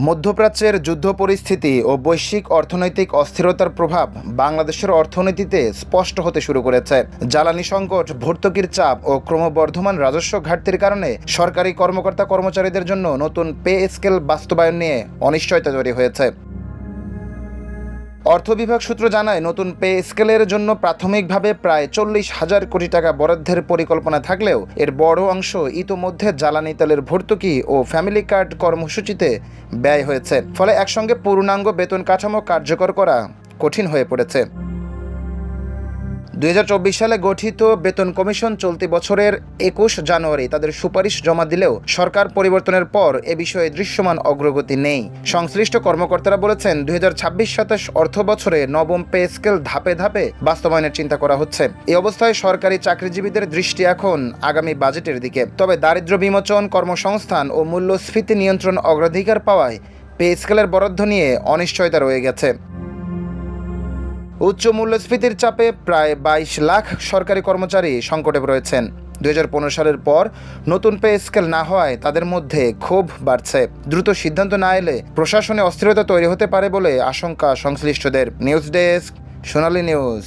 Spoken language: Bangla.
মধ্যপ্রাচ্যের যুদ্ধ পরিস্থিতি ও বৈশ্বিক অর্থনৈতিক অস্থিরতার প্রভাব বাংলাদেশের অর্থনীতিতে স্পষ্ট হতে শুরু করেছে। জ্বালানি সংকট, ভর্তুকির চাপ ও ক্রমবর্ধমান রাজস্ব ঘাটতির কারণে সরকারি কর্মকর্তা কর্মচারীদের জন্য নতুন পে স্কেল বাস্তবায়ন নিয়ে অনিশ্চয়তা তৈরি হয়েছে। অর্থ বিভাগ সূত্র জানায়, নতুন পে স্কেলের জন্য প্রাথমিকভাবে প্রায় 40,000 কোটি টাকা বরাদ্দের পরিকল্পনা থাকলেও এর বড় অংশ ইতোমধ্যে জ্বালানি তেলের ভর্তুকি ও ফ্যামিলি কার্ড কর্মসূচিতে ব্যয় হয়েছে। ফলে একসঙ্গে পূর্ণাঙ্গ বেতন কাঠামো কার্যকর করা কঠিন হয়ে পড়েছে। 2024 সালে গঠিত বেতন কমিশন চলতি বছরের 21 জানুয়ারি তাদের সুপারিশ জমা দিলেও সরকার পরিবর্তনের পর এ বিষয়ে দৃশ্যমান অগ্রগতি নেই। সংশ্লিষ্ট কর্মকর্তারা বলেছেন, 2026-27 অর্থ বছরে নবম পে স্কেল ধাপে ধাপে বাস্তবায়নের চিন্তা করা হচ্ছে। এই অবস্থায় সরকারি চাকরিজীবীদের দৃষ্টি এখন আগামী বাজেটের দিকে। তবে দারিদ্র্য বিমোচন, কর্মসংস্থান ও মূল্যস্ফীতি নিয়ন্ত্রণ অগ্রাধিকার পাওয়ায় পে স্কেলের বরাদ্দ নিয়ে অনিশ্চয়তা রয়ে গেছে। উচ্চ মূল্যস্ফীতির চাপে প্রায় 22 লাখ সরকারি কর্মচারী সংকটে রয়েছেন। 2015 সালের পর নতুন পে স্কেল না হওয়ায় তাদের মধ্যে ক্ষোভ বাড়ছে। দ্রুত সিদ্ধান্ত না এলে প্রশাসনে অস্থিরতা তৈরি হতে পারে বলে আশঙ্কা সংশ্লিষ্টদের। নিউজ ডেস্ক, সোনালী নিউজ।